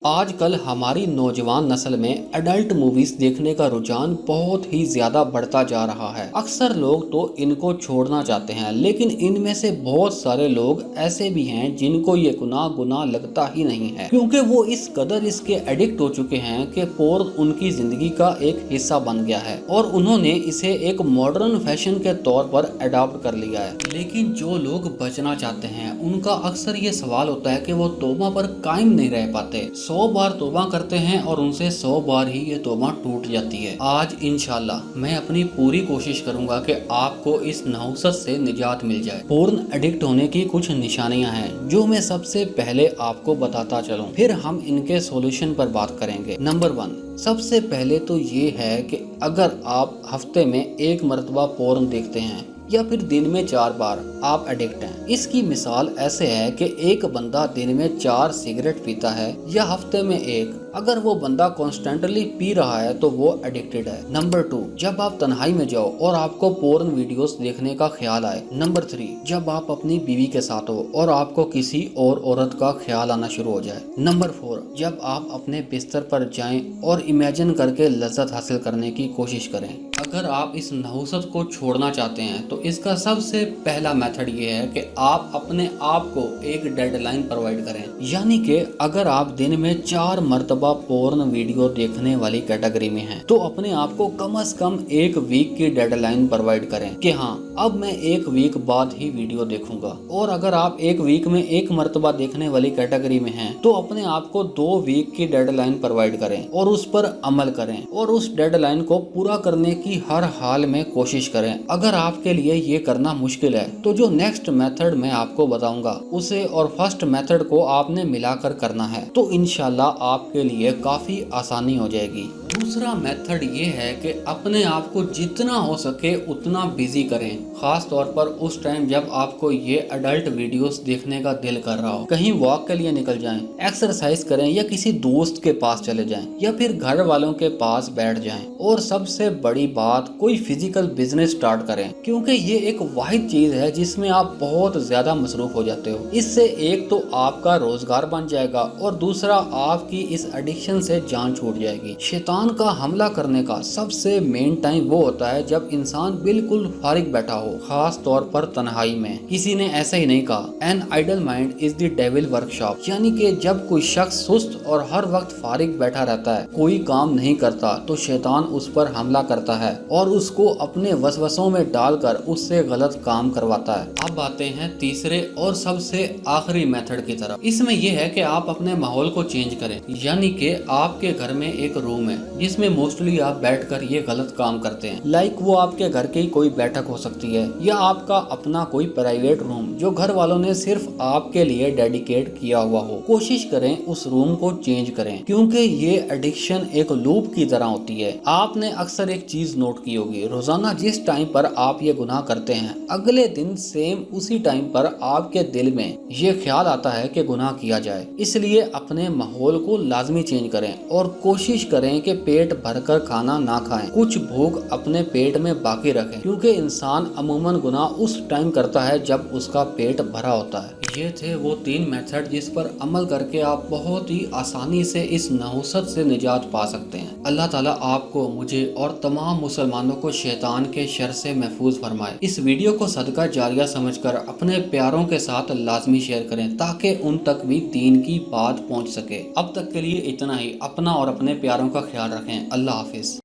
آج کل ہماری نوجوان نسل میں ایڈلٹ موویز دیکھنے کا رجحان بہت ہی زیادہ بڑھتا جا رہا ہے۔ اکثر لوگ تو ان کو چھوڑنا چاہتے ہیں، لیکن ان میں سے بہت سارے لوگ ایسے بھی ہیں جن کو یہ گناہ لگتا ہی نہیں ہے، کیونکہ وہ اس قدر اس کے ایڈکٹ ہو چکے ہیں کہ پورن ان کی زندگی کا ایک حصہ بن گیا ہے اور انہوں نے اسے ایک ماڈرن فیشن کے طور پر اڈاپٹ کر لیا ہے۔ لیکن جو لوگ بچنا چاہتے ہیں ان کا اکثر یہ سوال ہوتا ہے کہ وہ توبہ پر قائم نہیں رہ پاتے۔ 100 بار توبہ کرتے ہیں اور ان سے 100 بار ہی یہ توبہ ٹوٹ جاتی ہے۔ آج انشاءاللہ میں اپنی پوری کوشش کروں گا کہ آپ کو اس نحوست سے نجات مل جائے۔ پورن ایڈکٹ ہونے کی کچھ نشانیاں ہیں جو میں سب سے پہلے آپ کو بتاتا چلوں، پھر ہم ان کے سولوشن پر بات کریں گے۔ نمبر 1، سب سے پہلے تو یہ ہے کہ اگر آپ ہفتے میں 1 مرتبہ پورن دیکھتے ہیں یا پھر دن میں 4 بار، آپ ایڈکٹ ہیں۔ اس کی مثال ایسے ہے کہ ایک بندہ دن میں 4 سگریٹ پیتا ہے یا ہفتے میں 1، اگر وہ بندہ کانسٹنٹلی پی رہا ہے تو وہ ایڈکٹڈ ہے۔ نمبر 2، جب آپ تنہائی میں جاؤ اور آپ کو پورن ویڈیوز دیکھنے کا خیال آئے۔ نمبر 3، جب آپ اپنی بیوی کے ساتھ ہو اور آپ کو کسی اور عورت کا خیال آنا شروع ہو جائے۔ نمبر 4، جب آپ اپنے بستر پر جائیں اور امیجن کر کے لذت حاصل کرنے کی کوشش کریں۔ اگر آپ اس نحوست کو چھوڑنا چاہتے ہیں تو اس کا سب سے پہلا میتھڈ یہ ہے کہ آپ اپنے آپ کو ایک ڈیڈ لائن پرووائڈ کریں، یعنی کہ اگر آپ دن میں 4 مرتبہ پورن ویڈیو دیکھنے والی کیٹیگری میں ہیں تو اپنے آپ کو کم از کم 1 ویک کی ڈیڈ لائن پرووائڈ کریں کہ ہاں اب میں 1 ویک بعد ہی ویڈیو دیکھوں گا۔ اور اگر آپ 1 ویک میں 1 مرتبہ دیکھنے والی کیٹیگری میں ہیں تو اپنے آپ کو 2 ویک کی ڈیڈ لائن پرووائڈ کریں اور اس پر عمل کریں اور اس ڈیڈ لائن کو پورا کرنے کی ہر حال میں کوشش کریں۔ اگر آپ کے لیے یہ کرنا مشکل ہے تو جو نیکسٹ میتھڈ میں آپ کو بتاؤں گا اسے اور فرسٹ میتھڈ کو آپ نے ملا کر کرنا ہے تو انشاءاللہ آپ کے لیے کافی آسانی ہو جائے گی۔ دوسرا میتھڈ یہ ہے کہ اپنے آپ کو جتنا ہو سکے اتنا بیزی کریں، خاص طور پر اس ٹائم جب آپ کو یہ ایڈلٹ ویڈیوز دیکھنے کا دل کر رہا ہو۔ کہیں واک کے لیے نکل جائیں، ایکسرسائز کریں یا کسی دوست کے پاس چلے جائیں یا پھر گھر والوں کے پاس بیٹھ جائیں، اور سب سے بڑی بات کوئی فزیکل بزنس سٹارٹ کریں، کیونکہ یہ ایک واحد چیز ہے جس میں آپ بہت زیادہ مصروف ہو جاتے ہو۔ اس سے ایک تو آپ کا روزگار بن جائے گا اور دوسرا آپ کی اس ایڈکشن سے جان چھوٹ جائے گی۔ شیطان کا حملہ کرنے کا سب سے مین ٹائم وہ ہوتا ہے جب انسان بالکل فارغ بیٹھا ہو، خاص طور پر تنہائی میں۔ کسی نے ایسا ہی نہیں کہا، an idle mind is the devil workshop, یعنی کہ جب کوئی شخص سست اور ہر وقت فارغ بیٹھا رہتا ہے، کوئی کام نہیں کرتا، تو شیطان اس پر حملہ کرتا ہے اور اس کو اپنے وسوسوں میں ڈال کر اس سے غلط کام کرواتا ہے۔ اب آتے ہیں تیسرے اور سب سے آخری میتھڈ کی طرف۔ اس میں یہ ہے کہ آپ اپنے ماحول کو چینج کریں، یعنی کہ آپ کے گھر میں ایک روم ہے جس میں موسٹلی آپ بیٹھ کر یہ غلط کام کرتے ہیں، لائک وہ آپ کے گھر کی کوئی بیٹھک ہو سکتی ہے یا آپ کا اپنا کوئی پرائیویٹ روم جو گھر والوں نے صرف آپ کے لیے ڈیڈیکیٹ کیا ہوا ہو۔ کوشش کریں اس روم کو چینج کریں، کیونکہ یہ ایڈکشن ایک لوپ کی طرح ہوتی ہے۔ آپ نے اکثر ایک چیز نوٹ کی ہوگی، روزانہ جس ٹائم پر آپ یہ گناہ کرتے ہیں اگلے دن سیم اسی ٹائم پر آپ کے دل میں یہ خیال آتا ہے کہ گناہ کیا جائے۔ اس لیے اپنے ماحول کو لازمی چینج کریں اور کوشش کریں کہ پیٹ بھر کر کھانا نہ کھائیں، کچھ بھوک اپنے پیٹ میں باقی رکھیں، کیونکہ انسان عموماً گناہ اس ٹائم کرتا ہے جب اس کا پیٹ بھرا ہوتا ہے۔ یہ تھے وہ 3 میتھڈ جس پر عمل کر کے آپ بہت ہی آسانی سے اس نحوست سے نجات پا سکتے ہیں۔ اللہ تعالیٰ آپ کو، مجھے اور تمام مسلمانوں کو شیطان کے شر سے محفوظ فرمائے۔ اس ویڈیو کو صدقہ جاریہ سمجھ کر اپنے پیاروں کے ساتھ لازمی شیئر کریں تاکہ ان تک بھی دین کی بات پہنچ سکے۔ اب تک کے لیے اتنا ہی۔ اپنا اور اپنے پیاروں کا خیال رکھیں۔ اللہ حافظ۔